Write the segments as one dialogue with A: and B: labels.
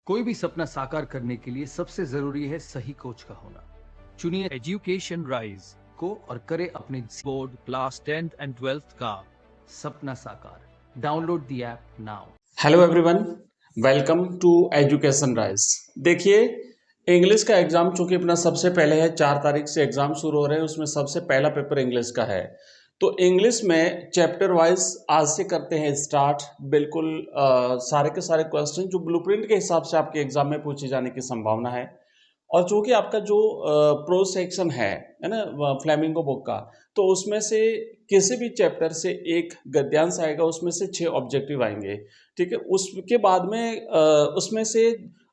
A: कोई भी सपना साकार करने के लिए सबसे जरूरी है सही कोच का होना। चुनिए
B: एजुकेशन राइज
A: को और करे अपने
B: board class 10th and 12th का
A: सपना साकार। Download the app now.
C: Hello everyone, welcome to Education Rise. देखिए, इंग्लिश का एग्जाम चूंकि अपना सबसे पहले है, 4 तारीख से एग्जाम शुरू हो रहे हैं। उसमें सबसे पहला पेपर इंग्लिश का है। तो इंग्लिश में चैप्टर वाइज आज से करते हैं स्टार्ट। बिल्कुल सारे के सारे क्वेश्चन जो ब्लूप्रिंट के हिसाब से आपके एग्जाम में पूछे जाने की संभावना है। और चूंकि आपका जो प्रो सेक्शन है ना, फ्लेमिंगो बुक का, तो उसमें से किसी भी चैप्टर से एक गद्यांश आएगा, उसमें से 6 ऑब्जेक्टिव आएंगे। ठीक है, उसके बाद में उसमें से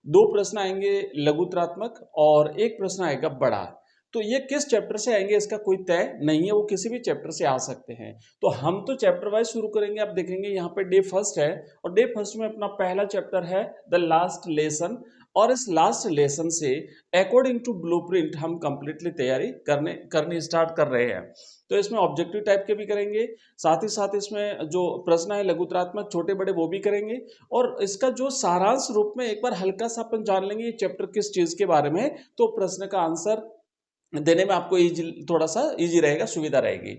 C: 2 प्रश्न आएंगे लघुत्रात्मक और एक प्रश्न आएगा बड़ा। तो ये किस चैप्टर से आएंगे इसका कोई तय नहीं है, वो किसी भी चैप्टर से आ सकते हैं। तो हम तो चैप्टर वाइज शुरू करेंगे। आप देखेंगे यहाँ पे डे फर्स्ट है और डे फर्स्ट में अपना पहला चैप्टर है द लास्ट लेसन। और इस लास्ट लेसन से अकॉर्डिंग टू ब्लूप्रिंट हम कंप्लीटली तैयारी करनी स्टार्ट कर रहे हैं। तो इसमें ऑब्जेक्टिव टाइप के भी करेंगे, साथ ही साथ इसमें जो प्रश्न है लघुत्रात्मक छोटे बड़े वो भी करेंगे। और इसका जो सारांश रूप में एक बार हल्का सा अपन जान लेंगे ये चैप्टर किस चीज के बारे में, तो प्रश्न का आंसर देने में आपको थोड़ा सा इजी रहेगा, सुविधा रहेगी।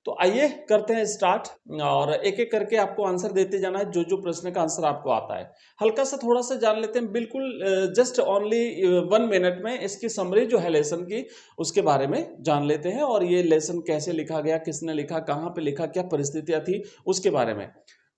C: तो आइए करते हैं स्टार्ट और एक एक करके आपको आंसर देते जाना है जो जो प्रश्न का आंसर आपको आता है। हल्का सा थोड़ा सा जान लेते हैं, बिल्कुल जस्ट ओनली 1 मिनट में इसकी समरी जो है लेसन की उसके बारे में जान लेते हैं। और ये लेसन कैसे लिखा गया, किसने लिखा, कहाँ पे लिखा, क्या परिस्थितियां थी उसके बारे में।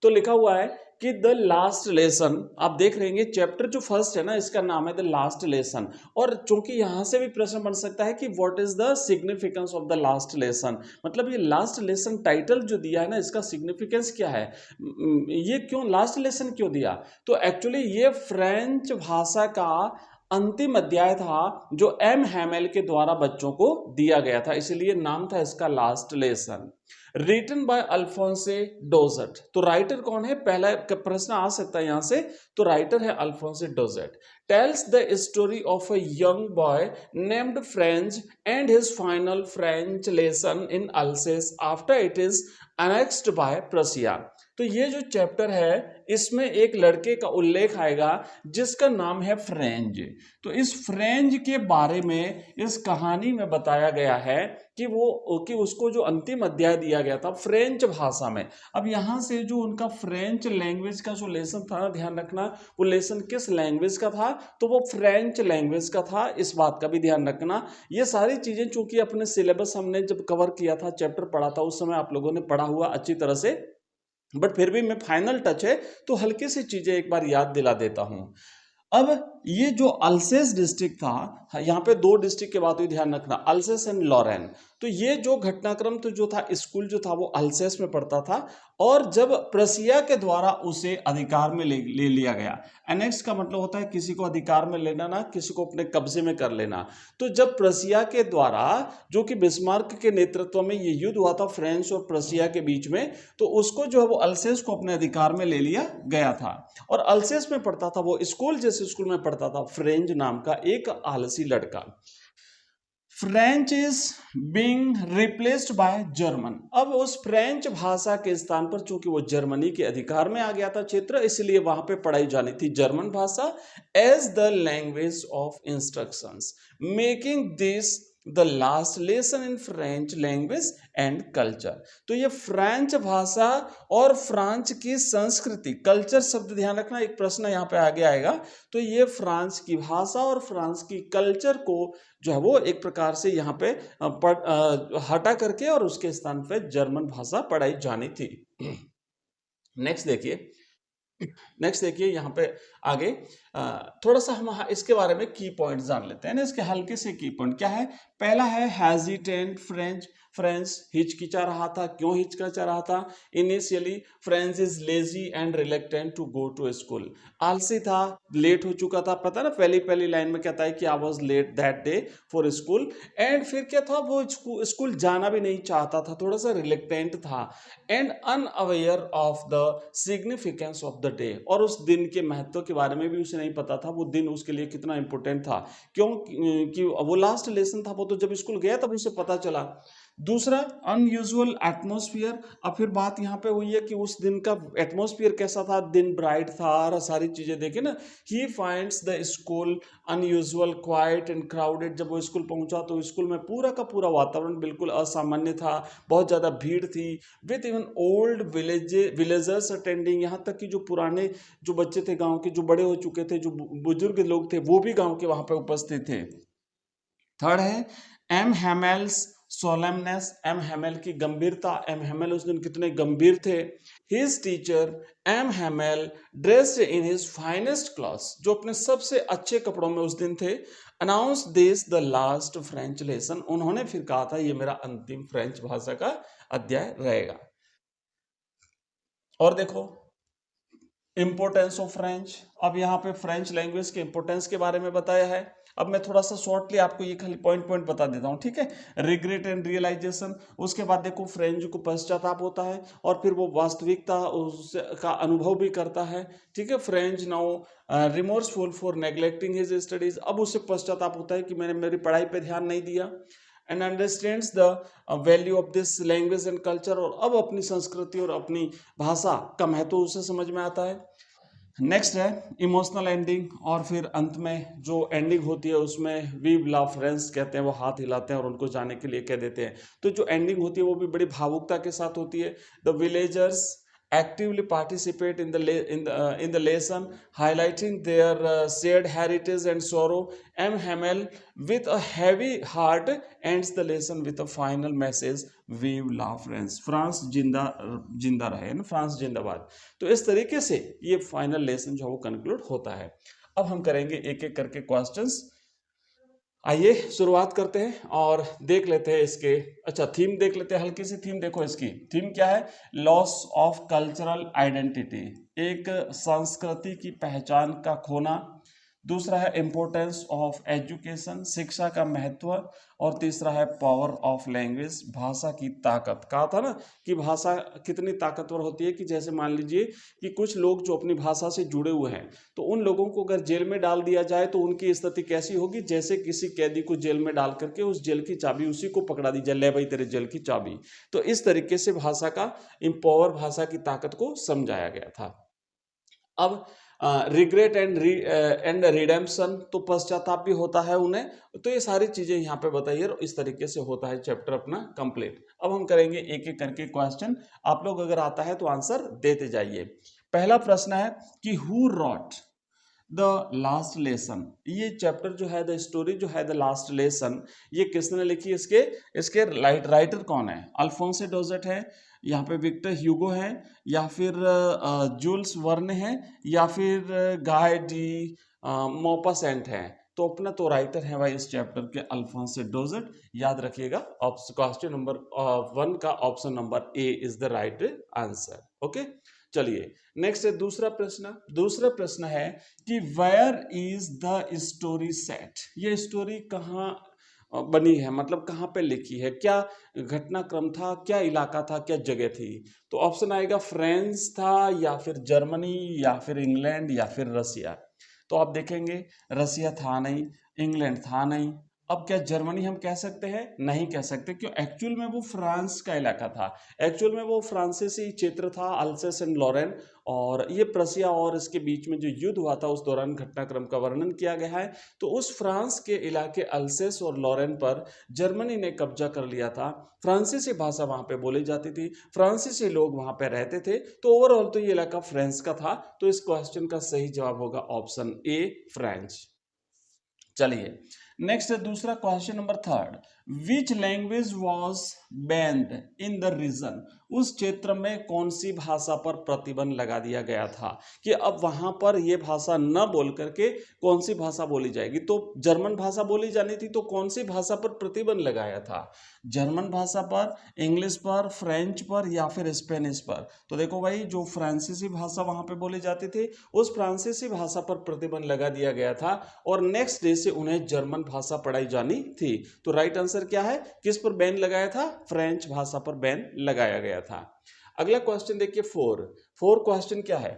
C: तो लिखा हुआ है कि द लास्ट लेसन। आप देख रहे हैं चैप्टर जो फर्स्ट है ना, इसका नाम है द लास्ट लेसन। और चूंकि यहां से भी प्रश्न बन सकता है कि what is the significance of the last lesson, मतलब ये लास्ट लेसन टाइटल जो दिया है ना, इसका सिग्निफिकेंस क्या है, ये क्यों लास्ट लेसन क्यों दिया। तो एक्चुअली ये फ्रेंच भाषा का अंतिम अध्याय था जो एम हैमेल के द्वारा बच्चों को दिया गया था, इसलिए नाम था इसका last lesson. Written by Alphonse डोजेट। तो राइटर कौन है, पहला प्रश्न आ सकता है यहां से। तो राइटर है अल्फोंसे डोजेट। Tells the story of a young boy named French and his final French lesson in Alsace after it is annexed by Prussia. तो ये जो चैप्टर है इसमें एक लड़के का उल्लेख आएगा जिसका नाम है फ्रेंच। तो इस फ्रेंच के बारे में इस कहानी में बताया गया है कि उसको जो अंतिम अध्याय दिया गया था फ्रेंच भाषा में। अब यहां से जो उनका फ्रेंच लैंग्वेज का जो लेसन था, ध्यान रखना वो लेसन किस लैंग्वेज का था, तो वो फ्रेंच लैंग्वेज का था, इस बात का भी ध्यान रखना। ये सारी चीजें चूंकि अपने सिलेबस हमने जब कवर किया था, चैप्टर पढ़ा था, उस समय आप लोगों ने पढ़ा हुआ अच्छी तरह से, बट फिर भी मैं फाइनल टच है तो हल्की सी चीजें एक बार याद दिला देता हूं। अब ये जो अल्सेस डिस्ट्रिक्ट था, यहाँ पे 2 डिस्ट्रिक्ट की बात हुई, ध्यान रखना, अल्सेस एंड लॉरेन। तो ये जो घटनाक्रम तो जो था, स्कूल जो था वो अल्सेस में पड़ता था। और जब प्रसिया के द्वारा उसे अधिकार में ले लिया गया। एनेक्स का मतलब होता है किसी को अधिकार में लेना, ना किसी को अपने कब्जे में कर लेना। तो जब प्रसिया के द्वारा, जो कि बिस्मार्क के नेतृत्व में ये युद्ध हुआ था फ्रांस और प्रसिया के बीच में, तो उसको जो है वो अल्सेस को अपने अधिकार में ले लिया गया था। और अल्सेस में पढ़ता था वो स्कूल, जैसे स्कूल में पढ़ता था फ्रेंच नाम का एक आलसी लड़का। French is being replaced by German. अब उस फ्रेंच भाषा के स्थान पर चूंकि वो जर्मनी के अधिकार में आ गया था क्षेत्र, इसलिए वहां पे पढ़ाई जानी थी जर्मन भाषा as the language of instructions, making this the last lesson in French language and culture. तो ये फ्रेंच भाषा और फ्रांस की संस्कृति, कल्चर शब्द ध्यान रखना, एक प्रश्न यहाँ पे आगे आएगा। तो ये फ्रांस की भाषा और फ्रांस की कल्चर को जो है वो एक प्रकार से यहाँ पे हटा करके और उसके स्थान पे जर्मन भाषा पढ़ाई जानी थी। नेक्स्ट देखिए यहाँ पे आगे थोड़ा सा हम इसके बारे में की पॉइंट जान लेते हैं ना। इसके हल्के से की पॉइंट क्या है, पहला है हेजिटेंट फ्रेंच हिचकिचा रहा था। क्यों हिचकिचा रहा था, initially French is lazy and reluctant to go to school. आलसी था, लेट हो चुका था, पता ना पहली लाइन में कहता है कि I was let that day for school. And फिर क्या था, वो स्कूल जाना भी नहीं चाहता था, थोड़ा सा रिलेक्टेंट था। And unaware of the significance of the day, और उस दिन के महत्व के बारे में भी उसे नहीं पता था, वो दिन उसके लिए कितना इंपॉर्टेंट था। क्यों कि वो लास्ट लेसन था, वो तो जब स्कूल गया तब उसे पता चला। दूसरा अनयूजुअल एटमॉस्फेयर। अब फिर बात यहाँ पे हुई है कि उस दिन का एटमॉस्फेयर कैसा था, दिन ब्राइट था और सारी चीजें देखे ना। He finds the school unusual quiet and crowded. जब वो स्कूल पहुंचा तो स्कूल में पूरा का पूरा वातावरण बिल्कुल असामान्य था, बहुत ज्यादा भीड़ थी। With even old villagers attending, यहाँ तक कि जो पुराने जो बच्चे थे गाँव के, जो बड़े हो चुके थे, जो बुजुर्ग लोग थे, वो भी गाँव के वहां पे उपस्थित थे। थर्ड है M Hamel's solemnness. M Hamel की गंभीरता, एम हेमेल उस दिन कितने गंभीर थे। His teacher M Hamel dressed in his finest clothes, जो अपने सबसे अच्छे कपड़ों में उस दिन थे। Announce this the last French lesson, उन्होंने फिर कहा था ये मेरा अंतिम फ्रेंच भाषा का अध्याय रहेगा। और देखो इंपोर्टेंस ऑफ फ्रेंच। अब यहाँ पे फ्रेंच लैंग्वेज के इंपोर्टेंस के बारे में बताया है। अब मैं थोड़ा सा शॉर्टली आपको ये खाली पॉइंट पॉइंट बता देता हूँ, ठीक है। रिग्रेट एंड रियलाइजेशन, उसके बाद देखो फ्रेंच को पश्चाताप होता है और फिर वो वास्तविकता उसका अनुभव भी करता है, ठीक है। French now remorseful for neglecting his studies, अब उसे पश्चाताप होता है कि मैंने मेरी पढ़ाई पे ध्यान नहीं दिया। And understands the value of this language and culture, और अब अपनी संस्कृति और अपनी भाषा का महत्व उसे समझ में आता है। नेक्स्ट है इमोशनल एंडिंग, और फिर अंत में जो एंडिंग होती है उसमें वी लव फ्रेंड्स कहते हैं, वो हाथ हिलाते हैं और उनको जाने के लिए कह देते हैं। तो जो एंडिंग होती है वो भी बड़ी भावुकता के साथ होती है। The villagers actively participate in the lesson, highlighting their shared heritage and sorrow. M. Hamel, with a heavy heart, ends the lesson with a final message: "Vive la France." France जिंदा जिंदा रहे ना, फ्रांस जिंदाबाद। तो इस तरीके से ये फाइनल लेसन जो है वो कंक्लूड होता है। अब हम करेंगे एक एक करके क्वेश्चंस। आइए शुरुआत करते हैं और देख लेते हैं इसके, अच्छा थीम देख लेते हैं, हल्की सी थीम देखो। इसकी थीम क्या है? लॉस ऑफ कल्चरल आइडेंटिटी, एक संस्कृति की पहचान का खोना। दूसरा है इम्पोर्टेंस ऑफ एजुकेशन, शिक्षा का महत्व। और तीसरा है पावर ऑफ लैंग्वेज, भाषा की ताकत। कहा था ना कि भाषा कितनी ताकतवर होती है, कि जैसे मान लीजिए कि कुछ लोग जो अपनी भाषा से जुड़े हुए हैं, तो उन लोगों को अगर जेल में डाल दिया जाए तो उनकी स्थिति कैसी होगी? जैसे किसी कैदी को जेल में डाल करके उस जेल की चाबी उसी को पकड़ा दी जाए, ले भाई तेरे जेल की चाबी। तो इस तरीके से भाषा का इम्पावर, भाषा की ताकत को समझाया गया था। अब रिग्रेट एंड रिडेम्पशन, तो पश्चाताप भी होता है उन्हें। तो ये सारी चीजें यहाँ पे बताइए, और इस तरीके से होता है चैप्टर अपना कंप्लीट। अब हम करेंगे एक एक करके क्वेश्चन, आप लोग अगर आता है तो आंसर देते जाइए। पहला प्रश्न है कि who rot the last lesson. ये चैप्टर जो है, द स्टोरी जो है द लास्ट लेसन, ये किसने लिखी? इसके राइटर कौन है? अल्फोंसे डोजेट है, यहाँ पे विक्टर ह्यूगो है, या फिर जूल्स वर्न है, या फिर गाय डी मॉपासेंट है। तो अपना तो राइटर है भाई इस चैप्टर के अल्फोंसे डोजेट। याद रखिएगा, क्वेश्चन नंबर 1 का option number A is the right answer. Okay, चलिए नेक्स्ट है दूसरा प्रश्न। दूसरा प्रश्न है कि where is the story set. ये स्टोरी कहाँ बनी है, मतलब कहाँ पे लिखी है, क्या घटनाक्रम था, क्या इलाका था, क्या जगह थी? तो ऑप्शन आएगा फ्रांस था, या फिर जर्मनी, या फिर इंग्लैंड, या फिर रसिया। तो आप देखेंगे रसिया था नहीं, इंग्लैंड था नहीं। अब क्या जर्मनी हम कह सकते हैं? नहीं कह सकते, क्यों? एक्चुअल में वो फ्रांस का इलाका था, एक्चुअल में वो फ्रांसीसी क्षेत्र था, अल्सेस एंड लॉरेन। और ये प्रसिया और इसके बीच में जो युद्ध हुआ था उस दौरान घटनाक्रम का वर्णन किया गया है। तो उस फ्रांस के इलाके अल्सेस और लॉरेन पर जर्मनी ने कब्जा कर लिया था। फ्रांसीसी भाषा वहां पे बोली जाती थी, फ्रांसीसी लोग वहां पे रहते थे। तो ओवरऑल तो ये इलाका फ्रांस का था। तो इस क्वेश्चन का सही जवाब होगा ऑप्शन ए, फ्रेंच। चलिए नेक्स्ट है दूसरा question number 3। Which language was banned in the region. उस क्षेत्र में कौन सी भाषा पर प्रतिबंध लगा दिया गया था, कि अब वहां पर यह भाषा न बोल करके कौन सी भाषा बोली जाएगी? तो जर्मन भाषा बोली जानी थी, तो कौन सी भाषा पर प्रतिबंध लगाया था? जर्मन भाषा पर, इंग्लिश पर, फ्रेंच पर, या फिर स्पेनिश पर? तो देखो भाई, जो फ्रांसीसी भाषा वहां पे बोली जाती थी उस फ्रांसीसी भाषा पर प्रतिबंध लगा दिया गया था, और नेक्स्ट डे से उन्हें जर्मन भाषा पढ़ाई जानी थी। तो राइट आंसर क्या है? किस पर बैन लगाया था? फ्रेंच भाषा पर बैन लगाया गया था। अगला क्वेश्चन देखिए 4 क्वेश्चन क्या है?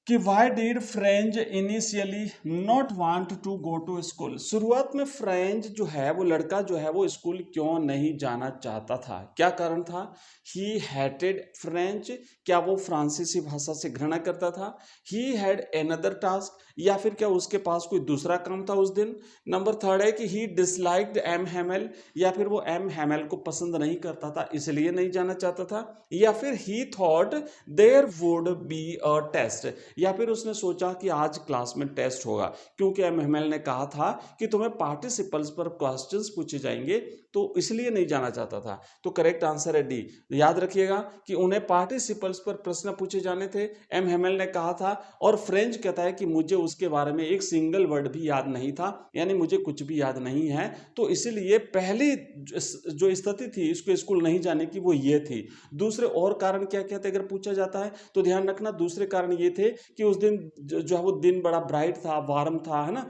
C: कि why did French initially not want to go to school. शुरुआत में फ्रेंच जो है वो लड़का जो है वो स्कूल क्यों नहीं जाना चाहता था, क्या कारण था? ही हैटेड फ्रेंच, क्या वो फ्रांसीसी भाषा से घृणा करता था? ही हैड एनदर टास्क, या फिर क्या उसके पास कोई दूसरा काम था उस दिन? नंबर थर्ड है कि ही डिसलाइक्ड एम हैमेल, या फिर वो एम हैमेल को पसंद नहीं करता था इसलिए नहीं जाना चाहता था? या फिर he thought there would be a test, या फिर उसने सोचा कि आज क्लास में टेस्ट होगा, क्योंकि एम हैमेल ने कहा था कि तुम्हें पार्टिसिपल्स पर क्वेश्चंस पूछे जाएंगे, तो इसलिए नहीं जाना चाहता था। तो करेक्ट आंसर है डी। याद रखिएगा कि उन्हें पार्टिसिपल्स पर प्रश्न पूछे जाने थे, एम हैमेल ने कहा था, और फ्रेंच कहता है कि मुझे उसके बारे में एक सिंगल वर्ड भी याद नहीं था, यानी मुझे कुछ भी याद नहीं है, तो इसलिए पहली जो स्थिति थी इसको स्कूल नहीं जाने की वो ये थी। दूसरे और कारण क्या क्या थे अगर पूछा जाता है तो ध्यान रखना, दूसरे कारण ये थे कि उस दिन जो है वो दिन बड़ा ब्राइट था, वार्म था, है ना,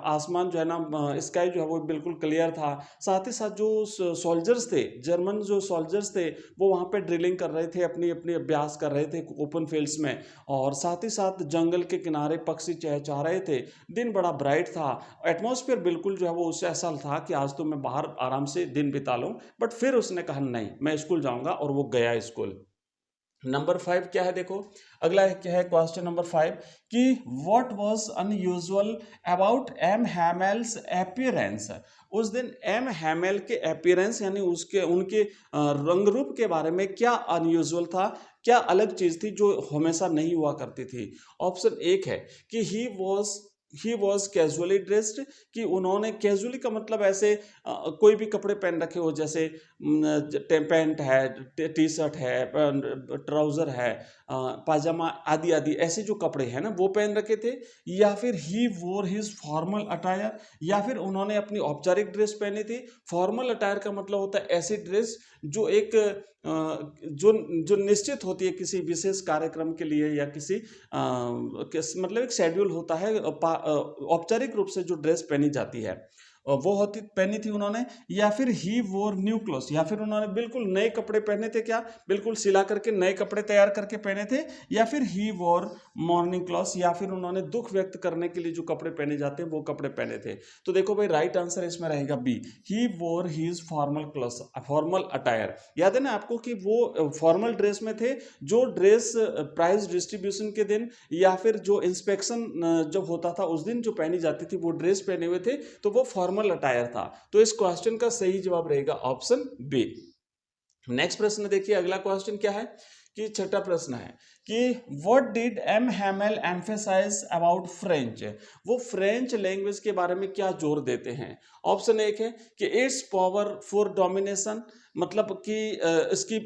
C: आसमान जो है ना, स्काई जो है वो बिल्कुल क्लियर था। साथ ही साथ जो सोल्जर्स थे, जर्मन जो सोल्जर्स थे, वो वहाँ पे ड्रिलिंग कर रहे थे, अपनी अपनी अभ्यास कर रहे थे ओपन फील्ड्स में, और साथ ही साथ जंगल के किनारे पक्षी चहचहा रहे थे, दिन बड़ा ब्राइट था, एटमॉस्फेयर बिल्कुल जो है वो उससे ऐसा था कि आज तो मैं बाहर आराम से दिन बिता लूँ, बट फिर उसने कहा नहीं मैं स्कूल जाऊँगा, और वो गया स्कूल। नंबर 5 क्या है, देखो अगला क्या है क्वेश्चन नंबर 5 कि what was unusual about M Hamel's appearance. उस दिन एम हैमेल के अपीयरेंस यानी उसके उनके रंग रूप के बारे में क्या अनयूजुअल था, क्या अलग चीज थी जो हमेशा नहीं हुआ करती थी? ऑप्शन एक है कि ही वॉज कैजुअली ड्रेस्ड, कि उन्होंने कैजुअली का मतलब ऐसे कोई भी कपड़े पहन रखे हो, जैसे पैंट है, टी शर्ट है, ट्राउजर है, पाजामा आदि आदि ऐसे जो कपड़े हैं ना वो पहन रखे थे, या फिर ही वोर हिज फॉर्मल अटायर, या फिर उन्होंने अपनी औपचारिक ड्रेस पहनी थी। फॉर्मल अटायर का मतलब होता है ऐसी ड्रेस जो एक जो जो निश्चित होती है किसी विशेष कार्यक्रम के लिए, या किसी मतलब एक शेड्यूल होता है, औपचारिक रूप से जो ड्रेस पहनी जाती है वो होती पहनी थी उन्होंने। या फिर ही वोर न्यू क्लोथ्स, या फिर उन्होंने बिल्कुल नए कपड़े पहने थे, क्या बिल्कुल सिला करके नए कपड़े तैयार करके पहने थे। या फिर ही वोर मॉर्निंग क्लॉथ्स, या फिर उन्होंने दुख व्यक्त करने के लिए जो कपड़े पहने जाते हैं वो कपड़े पहने थे। तो देखो भाई राइट आंसर इसमें रहेगा बी, he wore his formal clothes, formal attire. याद है ना आपको कि वो फॉर्मल ड्रेस में थे, जो ड्रेस प्राइज डिस्ट्रीब्यूशन के दिन या फिर जो इंस्पेक्शन जब होता था उस दिन जो पहनी जाती थी वो ड्रेस पहने हुए थे, तो वो फॉर्मल अटायर था। तो इस क्वेश्चन का सही जवाब रहेगा ऑप्शन बी। नेक्स्ट प्रश्न देखिए, अगला क्वेश्चन क्या है कि छठा प्रश्न है कि what did M Hamel emphasize about French. वो फ्रेंच लैंग्वेज के बारे में क्या जोर देते हैं? ऑप्शन एक है कि इट्स पावर फॉर डोमिनेशन, मतलब कि इसकी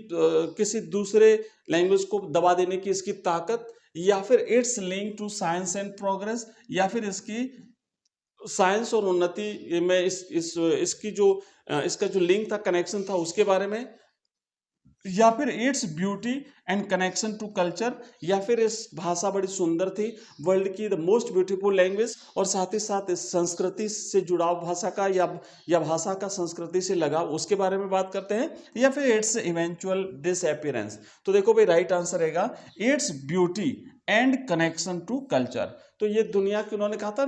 C: किसी दूसरे लैंग्वेज को दबा देने की इसकी ताकत, या फिर its link to science and progress, या फिर इसकी साइंस और उन्नति में इसकी जो इसका जो लिंक था, कनेक्शन था उसके बारे में, या फिर its beauty and connection to culture, या फिर इस भाषा बड़ी सुंदर थी, वर्ल्ड की द मोस्ट ब्यूटीफुल लैंग्वेज, और साथ ही साथ इस संस्कृति से जुड़ाव भाषा का या भाषा का संस्कृति से लगाव उसके बारे में बात करते हैं, या फिर इट्स इवेंचुअल डिसअपीयरेंस। तो देखो भाई राइट आंसर रहेगा its beauty and connection to culture. तो ये दुनिया की उन्होंने कहा था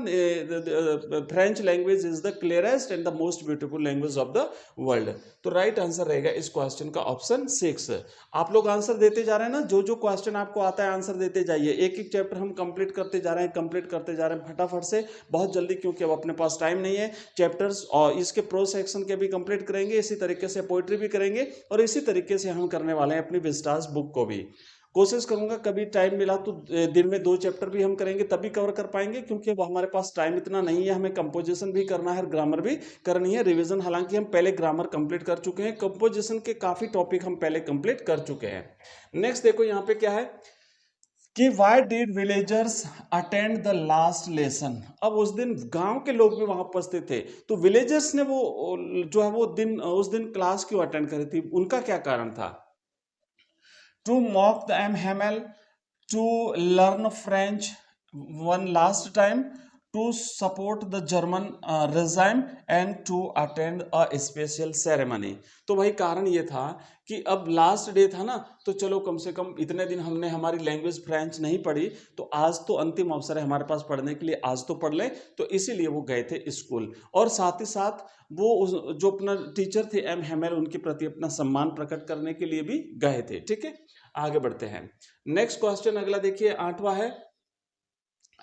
C: French language is the clearest and the most beautiful language of the world. तो राइट आंसर रहेगा इस क्वेश्चन का ऑप्शन 6। आप लोग आंसर देते जा रहे हैं ना, जो जो क्वेश्चन आपको आता है आंसर देते जाइए। एक एक चैप्टर हम कंप्लीट करते जा रहे हैं फटाफट से, बहुत जल्दी, क्योंकि अब अपने पास टाइम नहीं है। चैप्टर्स और इसके प्रो सेक्शन के भी कंप्लीट करेंगे, इसी तरीके से पोइट्री भी करेंगे, और इसी तरीके से हम करने वाले हैं अपनी विस्टास बुक को भी। कोशिश करूंगा कभी टाइम मिला तो दिन में 2 चैप्टर भी हम करेंगे, तभी कवर कर पाएंगे, क्योंकि अब हमारे पास टाइम इतना नहीं है। हमें कंपोजिशन भी करना है, ग्रामर भी करनी है, रिवीजन हालांकि हम पहले ग्रामर कंप्लीट कर चुके हैं, कंपोजिशन के काफी टॉपिक हम पहले कंप्लीट कर चुके हैं। नेक्स्ट देखो यहाँ पे क्या है कि why did villagers attend the last lesson. अब उस दिन गांव के लोग भी वहां उपस्थित थे, तो विलेजर्स ने वो जो है वो उस दिन क्लास क्यों अटेंड करी थी, उनका क्या कारण था? To mock the M. Hamel, to learn French one last time, to support the German regime and to attend a special ceremony। तो भाई कारण ये था कि अब लास्ट डे था ना, तो चलो कम से कम इतने दिन हमने हमारी लैंग्वेज फ्रेंच नहीं पढ़ी, तो आज तो अंतिम अवसर है हमारे पास पढ़ने के लिए, आज तो पढ़ लें, तो इसीलिए वो गए थे स्कूल। और साथ ही साथ वो जो अपना टीचर थे एम हेमेल, उनके प्रति अपना सम्मान प्रकट करने के लिए भी गए थे। ठीक है, आगे बढ़ते हैं। नेक्स्ट क्वेश्चन अगला देखिए, आठवां है।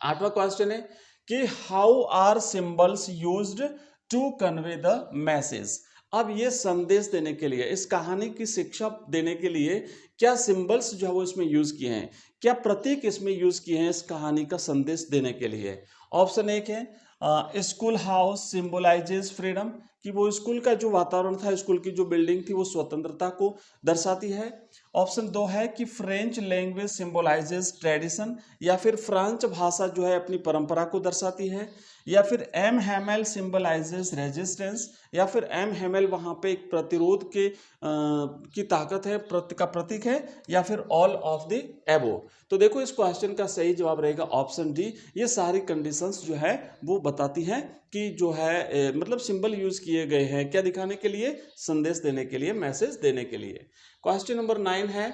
C: आठवां क्वेश्चन है कि how are symbols used to convey the message. अब ये संदेश देने के लिए, इस कहानी की शिक्षा देने के लिए क्या सिंबल्स जो है वो इसमें यूज किए हैं, क्या प्रतीक इसमें यूज किए हैं इस कहानी का संदेश देने के लिए। ऑप्शन एक है स्कूल हाउस सिंबलाइजेज फ्रीडम, कि वो स्कूल का जो वातावरण था, स्कूल की जो बिल्डिंग थी वो स्वतंत्रता को दर्शाती है। ऑप्शन दो है कि फ्रेंच लैंग्वेज सिंबलाइजेज ट्रेडिशन, या फिर फ्रांच भाषा जो है अपनी परंपरा को दर्शाती है। या फिर एम हेमेल सिंबलाइजेज रेजिस्टेंस, या फिर एम हेमेल वहाँ पे एक प्रतिरोध के की ताकत है, का प्रतीक है। या फिर ऑल ऑफ द एबो। तो देखो इस क्वेश्चन का सही जवाब रहेगा ऑप्शन डी। ये सारी कंडीशंस जो है वो बताती हैं कि जो है मतलब सिंबल यूज किए गए हैं क्या दिखाने के लिए, संदेश देने के लिए, मैसेज देने के लिए। क्वेश्चन नंबर 9 है।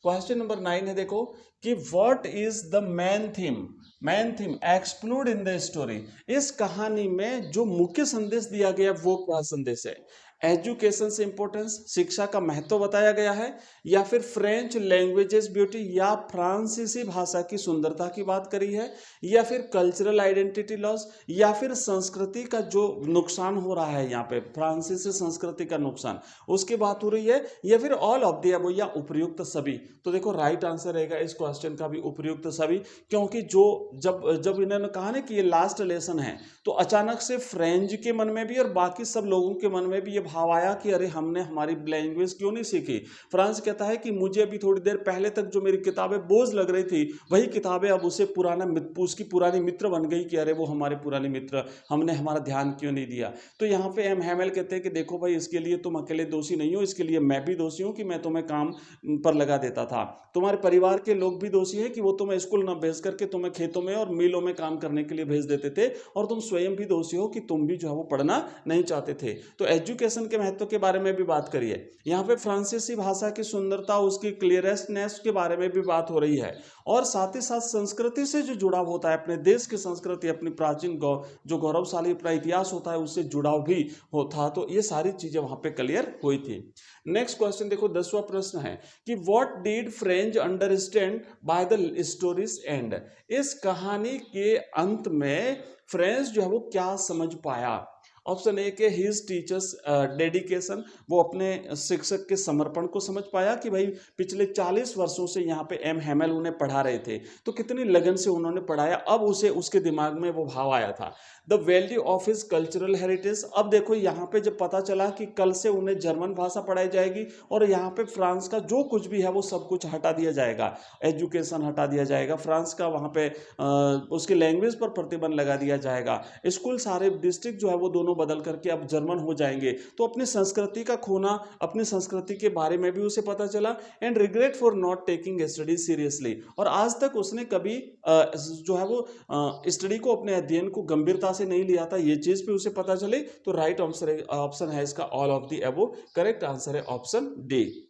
C: क्वेश्चन नंबर 9 है देखो कि what is the main theme, main theme explored in the story. इस कहानी में जो मुख्य संदेश दिया गया वो क्या संदेश है। एजुकेशन से इंपॉर्टेंस, शिक्षा का महत्व बताया गया है, या फिर फ्रेंच लैंग्वेजेस ब्यूटी या फ्रांसीसी भाषा की सुंदरता की बात करी है, या फिर कल्चरल आइडेंटिटी लॉस, या फिर संस्कृति का जो नुकसान हो रहा है यहाँ पे, फ्रांसीसी संस्कृति का नुकसान, उसकी बात हो रही है, या फिर ऑल ऑफ द अबव या उपयुक्त सभी। तो देखो राइट आंसर रहेगा इस क्वेश्चन का भी उपयुक्त सभी, क्योंकि जो जब इन्होंने कहा ना कि ये लास्ट लेसन है, तो अचानक से फ्रेंच के मन में भी और बाकी सब लोगों के मन में भी ये भाव आया कि अरे हमने हमारी लैंग्वेज क्यों नहीं सीखी। फ्रांस कहता है कि मुझे अभी थोड़ी देर पहले तक जो मेरी किताबें बोझ लग रही थी, वही किताबें अब उसे उसकी पुरानी मित्र बन गई कि अरे वो हमारे पुराने मित्र, हमने हमारा ध्यान क्यों नहीं दिया। तो यहाँ पे एम हेमेल कहते हैं कि देखो भाई इसके लिए तुम अकेले दोषी नहीं हो, इसके लिए मैं भी दोषी हूँ कि मैं तुम्हें काम पर लगा देता था। तुम्हारे परिवार के लोग भी दोषी है कि वो तुम्हें स्कूल न भेज करके तुम्हें खेतों में और मिलों में काम करने के लिए भेज देते थे, और तुम स्वयं भी दोषी हो कि तुम भी जो है वो पढ़ना नहीं चाहते थे। तो एजुकेशन के महत्व के बारे में भी बात करिए। यहाँ पे फ्रांसीसी भाषा की सुंदरता, उसकी क्लियरेस्टनेस के बारे में भी बात हो रही है, और साथ ही साथ संस्कृति से जो जुड़ाव होता है, अपने देश की संस्कृति, अपनी प्राचीन जो गौरवशाली अपना इतिहास होता है उससे जुड़ाव भी होता। तो ये सारी चीजें वहां पे क्लियर हुई थी। नेक्स्ट क्वेश्चन देखो 10वां प्रश्न है कि what did French understand by the stories and. इस कहानी के अंत में फ्रेंच जो है वो क्या समझ पाया। ऑप्शन ए के हिज टीचर्स डेडिकेशन, वो अपने शिक्षक के समर्पण को समझ पाया कि भाई पिछले 40 वर्षों से यहाँ पे एम हेमेल उन्हें पढ़ा रहे थे, तो कितनी लगन से उन्होंने पढ़ाया, अब उसे उसके दिमाग में वो भाव आया था। The value of his cultural heritage, अब देखो यहाँ पे जब पता चला कि कल से उन्हें जर्मन भाषा पढ़ाई जाएगी और यहाँ पे फ्रांस का जो कुछ भी है वो सब कुछ हटा दिया जाएगा, एजुकेशन हटा दिया जाएगा, फ्रांस का वहाँ पे उसके लैंग्वेज पर प्रतिबंध लगा दिया जाएगा, स्कूल सारे डिस्ट्रिक्ट जो है वो दोनों बदल करके अब जर्मन हो जाएंगे, तो अपनी संस्कृति का खोना, अपनी संस्कृति के बारे में भी उसे पता चला। And regret for not taking study seriously, और आज तक उसने कभी जो है वो स्टडी को, अपने अध्ययन को गंभीरता से नहीं लिया था, ये चीज भी उसे पता चले। तो राइट ऑप्शन है इसका all of the above, correct answer है ऑप्शन डी।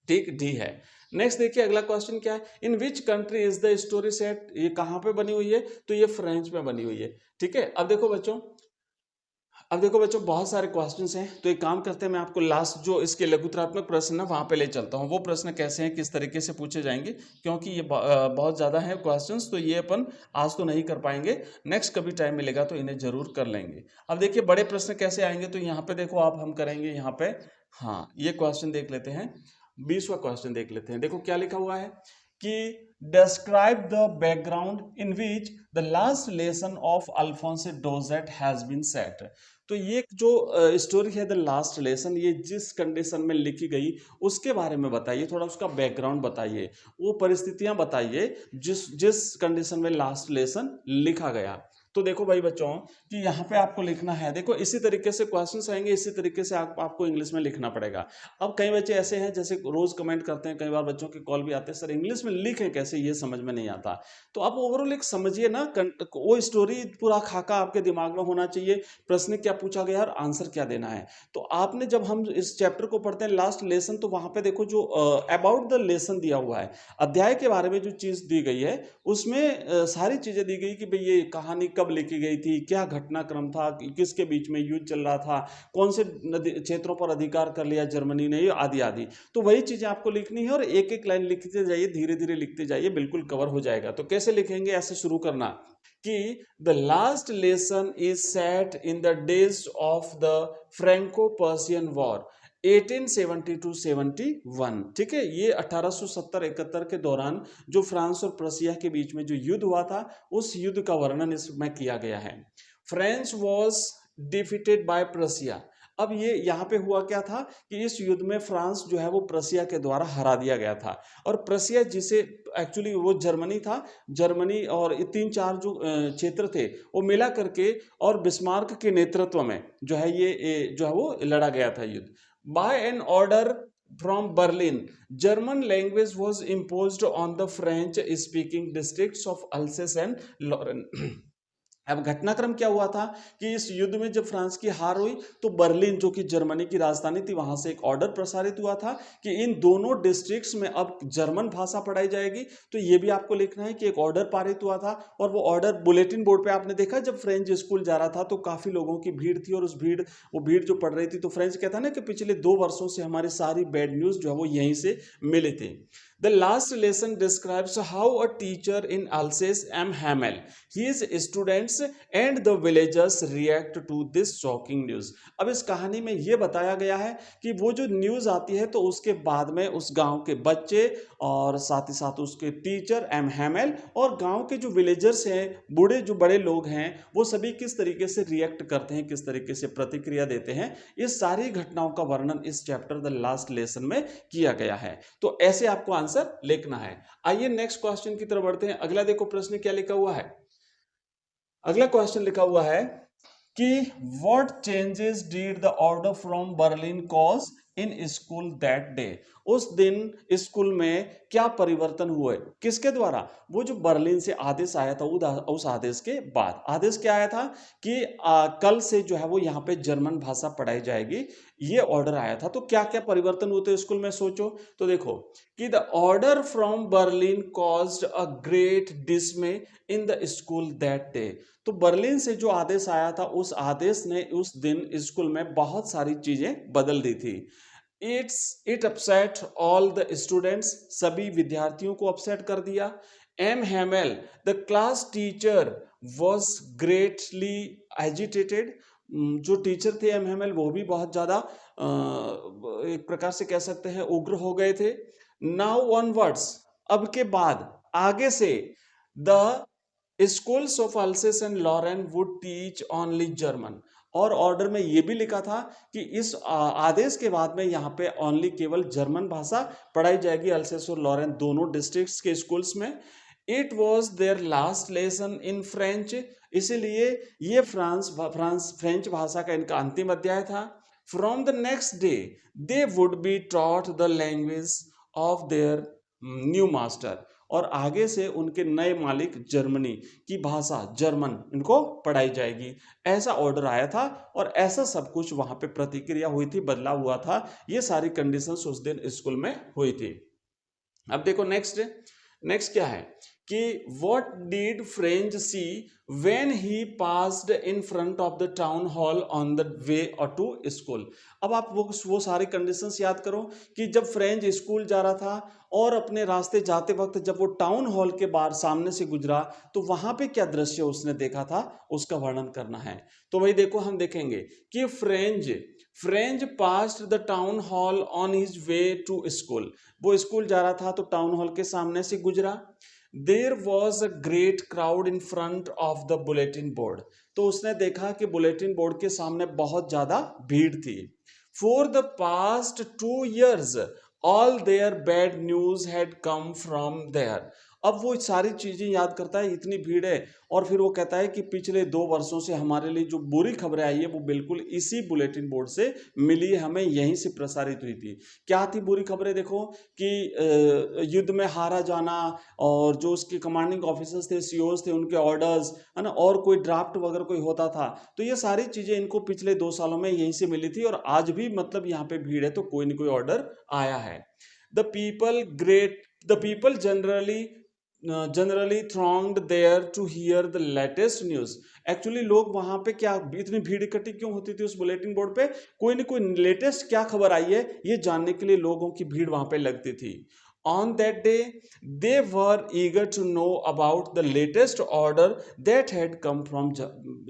C: ठीक, डी है। नेक्स्ट देखिए अगला क्वेश्चन क्या है, in which country is the story set, ये कहां पे बनी हुई है, तो ये फ्रेंच में बनी हुई है। ठीक है, अब देखो बच्चों बहुत सारे क्वेश्चंस हैं, तो एक काम करते हैं, मैं आपको लास्ट जो इसके लघुत्रात्मक प्रश्न है वहां पे ले चलता हूं, वो प्रश्न कैसे हैं, किस तरीके से पूछे जाएंगे, क्योंकि ये बहुत ज़्यादा है क्वेश्चंस, तो ये अपन आज तो नहीं कर पाएंगे, नेक्स्ट कभी टाइम मिलेगा तो इन्हें जरूर कर लेंगे। अब देखिए बड़े प्रश्न कैसे आएंगे, तो यहाँ पे देखो आप हम करेंगे यहाँ पे, हाँ ये क्वेश्चन देख लेते हैं, 20वां क्वेश्चन देख लेते हैं। देखो क्या लिखा हुआ है कि describe the background in which the last lesson of Alphonse Daudet has been set। तो ये जो स्टोरी है द लास्ट लेसन, ये जिस कंडीशन में लिखी गई उसके बारे में बताइए, थोड़ा उसका बैकग्राउंड बताइए, वो परिस्थितियां बताइए जिस कंडीशन में लास्ट लेसन लिखा गया। तो देखो भाई बच्चों कि यहाँ पे आपको लिखना है, देखो इसी तरीके से क्वेश्चंस आएंगे, इसी तरीके से आपको इंग्लिश में लिखना पड़ेगा। अब कई बच्चे ऐसे हैं जैसे रोज कमेंट करते हैं, कई बार बच्चों के कॉल भी आते हैं, सर इंग्लिश में लिखें कैसे, ये समझ में नहीं आता। तो आप ओवरऑल एक समझिए ना, वो स्टोरी पूरा खाका आपके दिमाग में होना चाहिए, प्रश्न क्या पूछा गया और आंसर क्या देना है। तो आपने जब हम इस चैप्टर को पढ़ते हैं लास्ट लेसन, तो वहां पे देखो जो अबाउट द लेसन दिया हुआ है, अध्याय के बारे में जो चीज दी गई है उसमें सारी चीजें दी गई कि भाई ये कहानी कब लिखी गई थी, क्या घटनाक्रम था, किसके बीच में युद्ध चल रहा था, कौन से क्षेत्रों पर अधिकार कर लिया जर्मनी ने, आदि आदि। तो वही चीजें आपको लिखनी है और एक एक लाइन लिखते जाइए, धीरे धीरे लिखते जाइए, बिल्कुल कवर हो जाएगा। तो कैसे लिखेंगे, ऐसे शुरू करना कि the last lesson is set in the days of the Franco Persian war 1870-71। ठीक है, ये 1870-71 के दौरान जो फ्रांस और प्रसिया के बीच में जो युद्ध हुआ था, उस युद्ध का वर्णन इसमें किया गया है। France was defeated by प्रसिया। अब ये यहाँ पे हुआ क्या था कि इस युद्ध में फ्रांस जो है वो प्रसिया के द्वारा हरा दिया गया था, और प्रसिया जिसे एक्चुअली वो जर्मनी था, जर्मनी और 3-4 जो क्षेत्र थे वो मिला करके और बिस्मार्क के नेतृत्व में जो है ये जो है वो लड़ा गया था युद्ध। By an order from Berlin, German language was imposed on the French-speaking districts of Alsace and Lorraine. अब घटनाक्रम क्या हुआ था कि इस युद्ध में जब फ्रांस की हार हुई तो बर्लिन जो कि जर्मनी की राजधानी थी, वहां से एक ऑर्डर प्रसारित हुआ था कि इन दोनों डिस्ट्रिक्ट्स में अब जर्मन भाषा पढ़ाई जाएगी। तो ये भी आपको लिखना है कि एक ऑर्डर पारित हुआ था, और वो ऑर्डर बुलेटिन बोर्ड पे आपने देखा, जब फ्रेंच स्कूल जा रहा था तो काफी लोगों की भीड़ थी, और उस वो भीड़ जो पढ़ रही थी, तो फ्रेंच कहता है ना कि पिछले 2 वर्षों से हमारी सारी बैड न्यूज जो है वो यहीं से मिले थे। The last lesson describes how a teacher in Alsace M. Hamel, his students and the villagers react to this shocking news. अब इस कहानी में यह बताया गया है कि वो जो न्यूज आती है तो उसके बाद में उस गांव के बच्चे और साथ ही साथ उसके टीचर एम हैमेल और गांव के जो विलेजर्स हैं, बूढ़े जो बड़े लोग हैं, वो सभी किस तरीके से रिएक्ट करते हैं, किस तरीके से प्रतिक्रिया देते हैं, इस सारी घटनाओं का वर्णन इस चैप्टर द लास्ट लेसन में किया गया है। तो ऐसे आपको आंसर लिखना है। आइए नेक्स्ट क्वेश्चन की तरफ बढ़ते हैं। अगला देखो प्रश्न क्या लिखा हुआ है। अगला क्वेश्चन लिखा हुआ है कि what changes did the order from Berlin cause in school that day. उस दिन स्कूल में क्या परिवर्तन हुए, किसके द्वारा, वो जो बर्लिन से आदेश आया था, उस आदेश के बाद। आदेश क्या आया था कि कल से जो है वो यहाँ पे जर्मन भाषा पढ़ाई जाएगी, ये ऑर्डर आया था। तो क्या क्या परिवर्तन होते स्कूल में, सोचो तो देखो कि the order from Berlin caused a great डिसमे in the school that day. तो बर्लिन से जो आदेश आया था, उस आदेश ने उस दिन स्कूल में बहुत सारी चीजें बदल दी थी। It upset all the students, सभी विद्यार्थियों को अपसेट कर दिया। M Hamel the class teacher was greatly agitated. जो टीचर थे एम हैमेल, वो भी बहुत ज्यादा एक प्रकार से कह सकते हैं उग्र हो गए थे। नाउ ऑनवर्ड्स, अब के बाद, आगे से, the schools of Alsace and Lorraine would teach only German. और ऑर्डर में यह भी लिखा था कि इस आदेश के बाद में यहाँ पे ओनली केवल जर्मन भाषा पढ़ाई जाएगी अल्सेस और लॉरेन दोनों डिस्ट्रिक्ट्स के स्कूल्स में। It was their last lesson in French, इसीलिए ये फ्रेंच भाषा का इनका अंतिम अध्याय था। From the next day they would be taught the language of their new master, और आगे से उनके नए मालिक जर्मनी की भाषा जर्मन इनको पढ़ाई जाएगी। ऐसा ऑर्डर आया था और ऐसा सब कुछ वहां पे प्रतिक्रिया हुई थी, बदलाव हुआ था, ये सारी कंडीशंस उस दिन स्कूल में हुई थी। अब देखो नेक्स्ट क्या है कि what did French see when he passed in front of the town hall on the way to school. अब आप वो सारी कंडीशंस याद करो कि जब फ्रेंच स्कूल जा रहा था और अपने रास्ते जाते वक्त जब वो टाउन हॉल के बाहर सामने से गुजरा तो वहां पे क्या दृश्य उसने देखा था, उसका वर्णन करना है। तो भाई देखो हम देखेंगे कि French passed the town hall on his way to school. वो स्कूल जा रहा था तो टाउन हॉल के सामने से गुजरा। There was a great crowd in front of the bulletin board. तो उसने देखा कि बुलेटिन बोर्ड के सामने बहुत ज्यादा भीड़ थी। For the past 2 years all their bad news had come from there. अब वो सारी चीजें याद करता है, इतनी भीड़ है, और फिर वो कहता है कि पिछले 2 वर्षों से हमारे लिए जो बुरी खबरें आई है वो बिल्कुल इसी बुलेटिन बोर्ड से मिली है, हमें यहीं से प्रसारित हुई थी। क्या थी बुरी खबरें? देखो कि युद्ध में हारा जाना, और जो उसके कमांडिंग ऑफिसर्स थे, सीओज थे, उनके ऑर्डर्स, है ना, और कोई ड्राफ्ट वगैरह कोई होता था, तो ये सारी चीजें इनको पिछले 2 सालों में यहीं से मिली थी, और आज भी मतलब यहाँ पे भीड़ है तो कोई ना कोई ऑर्डर आया है। The people generally thronged there to hear the latest news। Actually लोग वहां पे क्या इतनी भीड़ इकट्ठी क्यों होती थी उस बुलेटिन बोर्ड पे? कोई ना कोई लेटेस्ट क्या खबर आई है ये जानने के लिए लोगों की भीड़ वहां पे लगती थी। On that day, they were eager to know about the latest order that had come from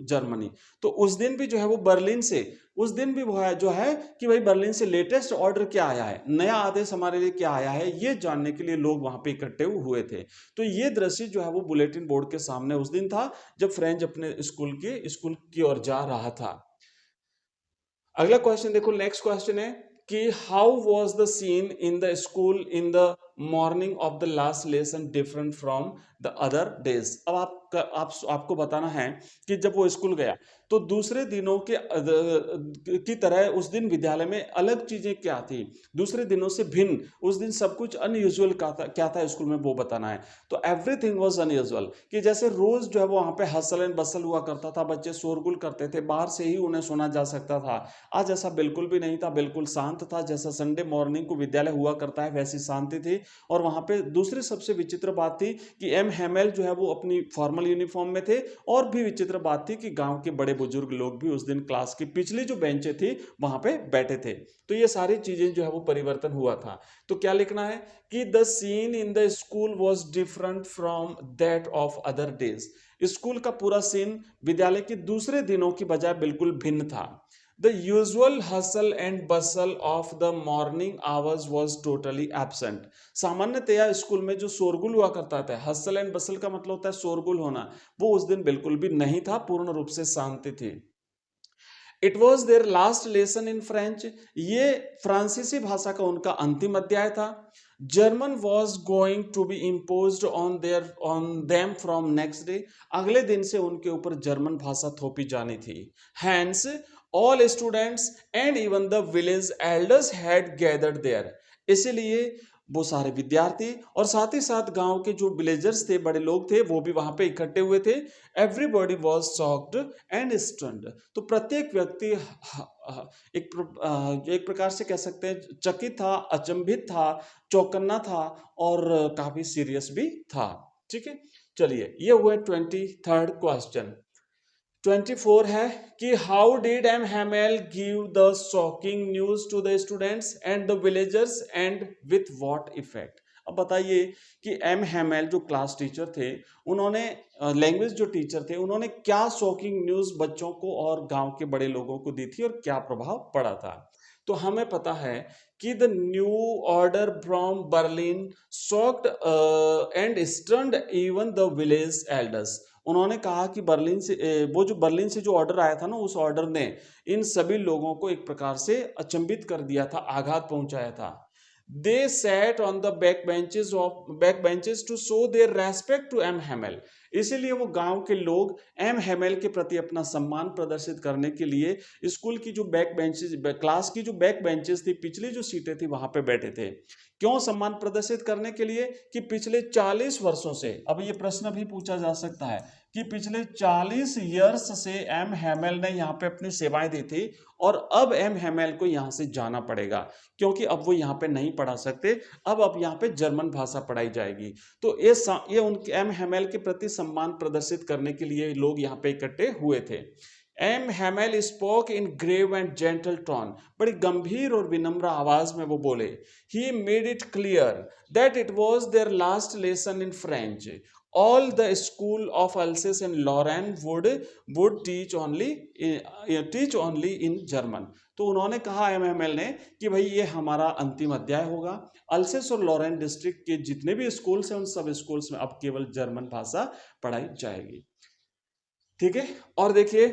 C: Germany। तो उस दिन भी जो है वो बर्लिन से, उस दिन भी वो है जो है कि भाई बर्लिन से लेटेस्ट ऑर्डर क्या आया है, नया आदेश हमारे लिए क्या आया है, ये जानने के लिए लोग वहां पे इकट्ठे हुए थे। तो ये दृश्य जो है वो बुलेटिन बोर्ड के सामने उस दिन था जब फ्रेंच अपने स्कूल की ओर जा रहा था। अगला क्वेश्चन देखो, नेक्स्ट क्वेश्चन है कि how was the seen in the school in the morning of the last lesson different from the other days. अब आपको बताना है कि जब वो स्कूल गया तो दूसरे दिनों की तरह उस दिन विद्यालय में अलग चीजें क्या थी, दूसरे दिनों से भिन्न, उस दिन सब कुछ अनयूजुअल क्या था स्कूल में, वो बताना है। तो एवरीथिंग वाज अनयूजुअल, कि जैसे रोज जो है वो वहां पे हसल एंड बसल हुआ करता था, बच्चे शोरगुल करते थे, बाहर से ही उन्हें सुना जा सकता था। आज ऐसा बिल्कुल भी नहीं था, बिल्कुल शांत था, जैसा संडे मॉर्निंग को विद्यालय हुआ करता है वैसी शांति थी। और वहां पे दूसरी सबसे विचित्र बात थी कि एम हेमेल जो है वो अपनी फॉर्मल यूनिफॉर्म में थे, और भी विचित्र बात थी कि गांव के बड़े बुजुर्ग लोग भी उस दिन क्लास की पिछली जो बेंचें थी वहां पे बैठे थे। तो ये सारी चीजें जो है वो परिवर्तन हुआ था। तो क्या लिखना है कि the seen in the school was different from that of other days. School का पूरा सीन विद्यालय के दूसरे दिनों की बजाय बिल्कुल भिन्न था। The usual hustle and bustle of the morning hours was totally absent। सामान्यतया स्कूल में जो शोरगुल हुआ करता था, हसल एंड बसल का मतलब होता है शोरगुल होना, वो उस दिन बिल्कुल भी नहीं था, पूर्ण रूप से शांति थी। It was their last lesson in French. ये फ्रांसीसी भाषा का उनका अंतिम अध्याय था। German was going to be impose on them from next day. अगले दिन से उनके ऊपर जर्मन भाषा थोपी जानी थी। Hence all students and even the village elders had gathered there. इसलिए वो सारे विद्यार्थी और साथ ही साथ गांव के जो विलेजर्स थे, बड़े लोग थे, वो भी वहां पे इकट्ठे हुए थे। Everybody was shocked and stunned. तो प्रत्येक व्यक्ति एक प्रकार से कह सकते हैं चकित था, अचंभित था, चौकन्ना था, और काफी सीरियस भी था। ठीक है, चलिए ये हुआ 23rd क्वेश्चन। 24 है कि how did M Hamel give the shocking news to the students and the villagers and with what effect. अब बताइए कि एम हेमेल जो क्लास टीचर थे, उन्होंने लैंग्वेज जो टीचर थे, उन्होंने क्या शॉकिंग न्यूज बच्चों को और गांव के बड़े लोगों को दी थी और क्या प्रभाव पड़ा था। तो हमें पता है कि the new order from Berlin shocked and stunned even the village elders. उन्होंने कहा कि बर्लिन से जो ऑर्डर आया था ना, उस ऑर्डर ने इन सभी लोगों को एक प्रकार से अचंभित कर दिया था, आघात पहुंचाया था। They sat on the back benches to show their respect to M. Hamel। इसीलिए वो गांव के लोग एम हेमेल के प्रति अपना सम्मान प्रदर्शित करने के लिए स्कूल की जो क्लास की जो बैक बेंचेस थी, पिछली जो सीटें थी, वहां पे बैठे थे। क्यों सम्मान प्रदर्शित करने के लिए? कि पिछले 40 वर्षों से, अब ये प्रश्न भी पूछा जा सकता है कि पिछले 40 ईयर्स से एम हेमेल ने यहाँ पे अपनी सेवाएं दी थी, और अब एम हेमेल को यहाँ से जाना पड़ेगा क्योंकि अब वो यहाँ पे नहीं पढ़ा सकते, अब यहाँ पे जर्मन भाषा पढ़ाई जाएगी। तो ये उनके एम हेमेल के प्रति सम्मान प्रदर्शित करने के लिए लोग यहाँ पे इकट्ठे हुए थे। M Hamel spoke in grave and gentle tone. बड़ी गंभीर और विनम्र आवाज में वो बोले। He made it clear that it was their last lesson in French. All the school of Alsace and Lorraine would teach only in German। तो उन्होंने कहा एमएमएल ने कि भाई ये हमारा अंतिम अध्याय होगा। अल्सेस और लॉरेन डिस्ट्रिक्ट के जितने भी स्कूल्स हैं उन सब स्कूल्स में अब केवल जर्मन भाषा पढ़ाई जाएगी। ठीक है, और देखिए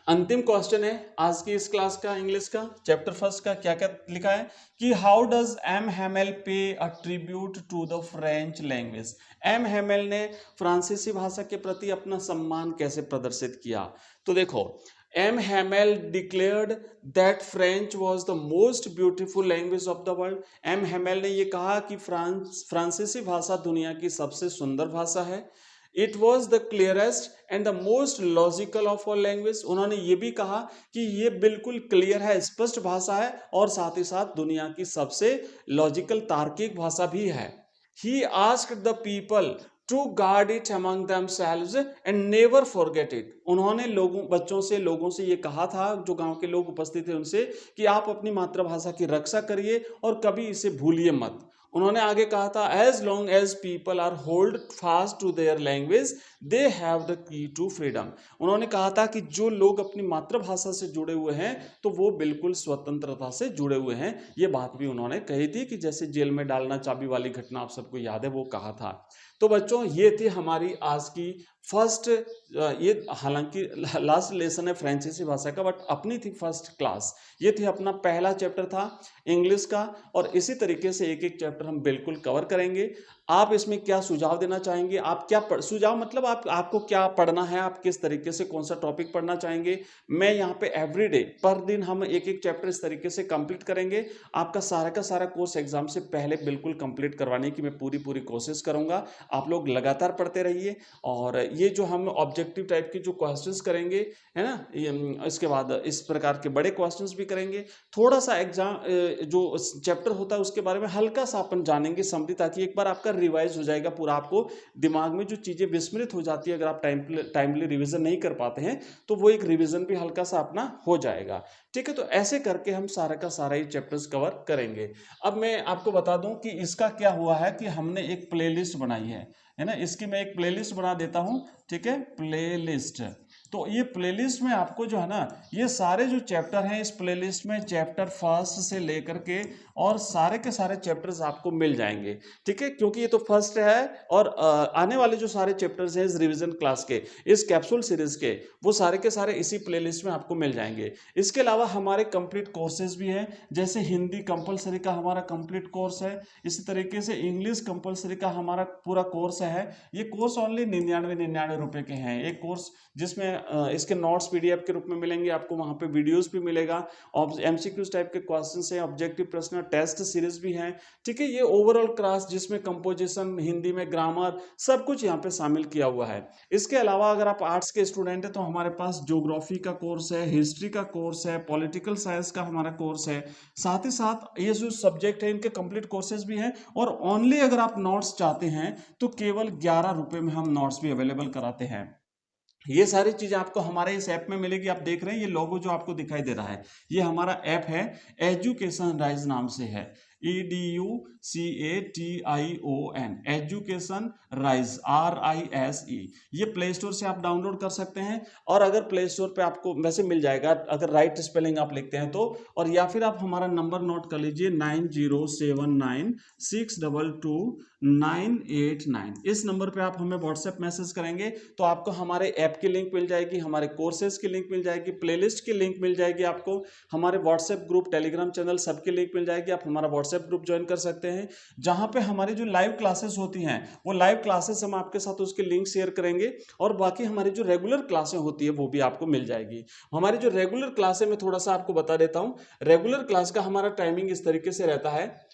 C: अंतिम क्वेश्चन है आज की इस क्लास का इंग्लिश का चैप्टर फर्स्ट का। क्या क्या लिखा है कि how does M Hamel pay a tribute to the French language. M Hamel ने फ्रांसीसी भाषा के प्रति अपना सम्मान कैसे प्रदर्शित किया। तो देखो, M Hamel declared that French was the most beautiful language of the world. M Hamel ने ये कहा कि फ्रांसीसी भाषा दुनिया की सबसे सुंदर भाषा है। It was the clearest and the most logical of all language. उन्होंने ये भी कहा कि ये बिल्कुल क्लियर है, स्पष्ट भाषा है और साथ ही साथ दुनिया की सबसे लॉजिकल तार्किक भाषा भी है। He asked the people to guard it among themselves and never forget it. उन्होंने लोगों से ये कहा था, जो गांव के लोग उपस्थित थे उनसे, कि आप अपनी मातृभाषा की रक्षा करिए और कभी इसे भूलिए मत। उन्होंने आगे कहा था, as long as people are hold fast to their language they have the key to freedom. उन्होंने कहा था कि जो लोग अपनी मातृभाषा से जुड़े हुए हैं तो वो बिल्कुल स्वतंत्रता से जुड़े हुए हैं। ये बात भी उन्होंने कही थी कि जैसे जेल में डालना चाबी वाली घटना आप सबको याद है, वो कहा था। तो बच्चों, ये थी हमारी आज की फर्स्ट, ये हालांकि लास्ट लेसन है फ्रेंसीसी भाषा का, बट अपनी थी फर्स्ट क्लास। ये थी अपना पहला चैप्टर था इंग्लिश का, और इसी तरीके से एक एक चैप्टर हम बिल्कुल कवर करेंगे। आप इसमें क्या सुझाव देना चाहेंगे? आप क्या सुझाव मतलब आपको क्या पढ़ना है, आप किस तरीके से कौन सा टॉपिक पढ़ना चाहेंगे? मैं यहाँ पे एवरीडे पर दिन हम एक एक चैप्टर इस तरीके से कंप्लीट करेंगे। आपका सारा का सारा कोर्स एग्जाम से पहले बिल्कुल कंप्लीट करवाने की मैं पूरी कोशिश करूंगा। आप लोग लगातार पढ़ते रहिए, और ये जो हम ऑब्जेक्टिव टाइप के जो क्वेश्चंस करेंगे, है ना, इसके बाद इस प्रकार के बड़े क्वेश्चंस भी करेंगे। थोड़ा सा एग्जाम जो चैप्टर होता है उसके बारे में हल्का सा अपन जानेंगे, समझी, ताकि एक बार आपका रिवाइज हो जाएगा पूरा। आपको दिमाग में जो चीजें विस्मृत हो जाती है, अगर आप टाइमली रिवीजन नहीं कर पाते हैं, तो वो एक रिवीजन भी हल्का सा अपना हो जाएगा। ठीक है, तो ऐसे करके हम सारा का सारा ये चैप्टर्स कवर करेंगे। अब मैं आपको बता दूं कि इसका क्या हुआ है कि हमने एक प्लेलिस्ट बनाई है ना। इसकी मैं एक प्लेलिस्ट बना देता हूं, ठीक है, प्लेलिस्ट। तो ये प्लेलिस्ट में आपको जो है ना, ये सारे जो चैप्टर हैं इस प्लेलिस्ट में चैप्टर फर्स्ट से लेकर के और सारे के सारे चैप्टर्स आपको मिल जाएंगे। ठीक है, क्योंकि ये तो फर्स्ट है, और आने वाले जो सारे चैप्टर्स हैं इस रिवीजन क्लास के, इस कैप्सूल सीरीज के, वो सारे के सारे इसी प्लेलिस्ट में आपको मिल जाएंगे। इसके अलावा हमारे कंप्लीट कोर्सेज भी हैं, जैसे हिंदी कंपलसरी का हमारा कंप्लीट कोर्स है, इसी तरीके से इंग्लिश कंपलसरी का हमारा पूरा कोर्स है। ये कोर्स ओनली 99 रुपए के हैं। एक कोर्स जिसमें इसके नोट्स पीडीएफ के रूप में मिलेंगे आपको, वहां पे वीडियोस भी मिलेगा, एमसीक्यूज टाइप के क्वेश्चंस हैं, ऑब्जेक्टिव प्रश्न, टेस्ट सीरीज भी हैं। ठीक है, ये ओवरऑल क्लास जिसमें कंपोजिशन, हिंदी में ग्रामर, सब कुछ यहाँ पे शामिल किया हुआ है। इसके अलावा अगर आप आर्ट्स के स्टूडेंट हैं तो हमारे पास ज्योग्राफी का कोर्स है, हिस्ट्री का कोर्स है, पॉलिटिकल साइंस का हमारा कोर्स है। साथ ही साथ ये जो सब्जेक्ट है इनके कंप्लीट कोर्सेज भी हैं, और ओनली अगर आप नोट्स चाहते हैं तो केवल 11 रुपए में हम नोट्स भी अवेलेबल कराते हैं। ये सारी चीजें आपको हमारे इस ऐप में मिलेगी। आप देख रहे हैं ये लोगो जो आपको दिखाई दे रहा है, ये हमारा ऐप है, एजुकेशन राइज नाम से है, EDUCATION, एजुकेशन राइज, RISE। ये प्ले स्टोर से आप डाउनलोड कर सकते हैं, और अगर प्ले स्टोर पे आपको वैसे मिल जाएगा अगर राइट स्पेलिंग आप लिखते हैं तो, और या फिर आप हमारा नंबर नोट कर लीजिए 9079622989। इस नंबर पे आप हमें व्हाट्सएप मैसेज करेंगे तो आपको हमारे ऐप की लिंक मिल जाएगी, हमारे कोर्सेज की लिंक मिल जाएगी, प्लेलिस्ट की लिंक मिल जाएगी, आपको हमारे व्हाट्सएप ग्रुप, टेलीग्राम चैनल, सबकी लिंक मिल जाएगी। आप हमारा व्हाट्सएप ग्रुप ज्वाइन कर सकते हैं, जहां पे हमारी जो लाइव क्लासेस होती हैं वो लाइव क्लासेस हम आपके साथ उसके लिंक शेयर करेंगे, और बाकी हमारी जो रेगुलर क्लासें होती है वो भी आपको मिल जाएगी। हमारी जो रेगुलर क्लासें मैं थोड़ा सा आपको बता देता हूं। रेगुलर क्लास का हमारा टाइमिंग इस तरीके से रहता है,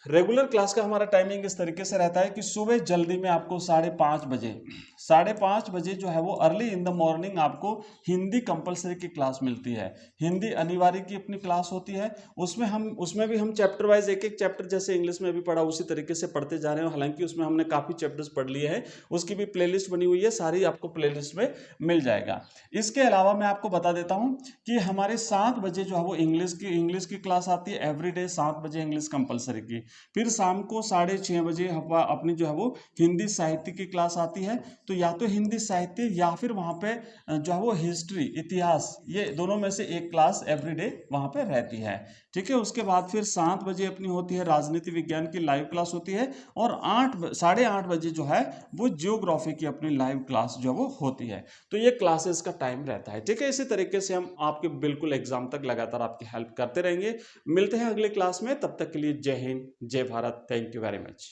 C: रेगुलर क्लास का हमारा टाइमिंग इस तरीके से रहता है कि सुबह जल्दी में आपको 5:30 बजे जो है वो अर्ली इन द मॉर्निंग आपको हिंदी कंपलसरी की क्लास मिलती है। हिंदी अनिवार्य की अपनी क्लास होती है, उसमें भी हम चैप्टर वाइज एक एक चैप्टर जैसे इंग्लिश में भी पढ़ा उसी तरीके से पढ़ते जा रहे हैं। हालांकि उसमें हमने काफी चैप्टर्स पढ़ लिए हैं, उसकी भी प्लेलिस्ट बनी हुई है, सारी आपको प्लेलिस्ट में मिल जाएगा। इसके अलावा मैं आपको बता देता हूं कि हमारे 7 बजे जो है वो इंग्लिश की क्लास आती है, एवरीडे 7 बजे इंग्लिश कंपलसरी की। फिर शाम को 6:30 बजे अपनी जो है वो हिंदी साहित्य की क्लास आती है। तो तो या तो हिंदी साहित्य या फिर वहाँ पे जो है वो हिस्ट्री, इतिहास, ये दोनों में से एक क्लास एवरीडे वहाँ पे रहती है। ठीक है, उसके बाद फिर 7 बजे अपनी होती है राजनीति विज्ञान की लाइव क्लास होती है, और 8 साढ़े 8 बजे जो है वो जियोग्राफी की अपनी लाइव क्लास जो है वो होती है। तो ये क्लासेस का टाइम रहता है। ठीक है, इसी तरीके से हम आपके बिल्कुल एग्जाम तक लगातार आपकी हेल्प करते रहेंगे। मिलते हैं अगले क्लास में, तब तक के लिए जय हिंद, जय Bharat, thank you very much.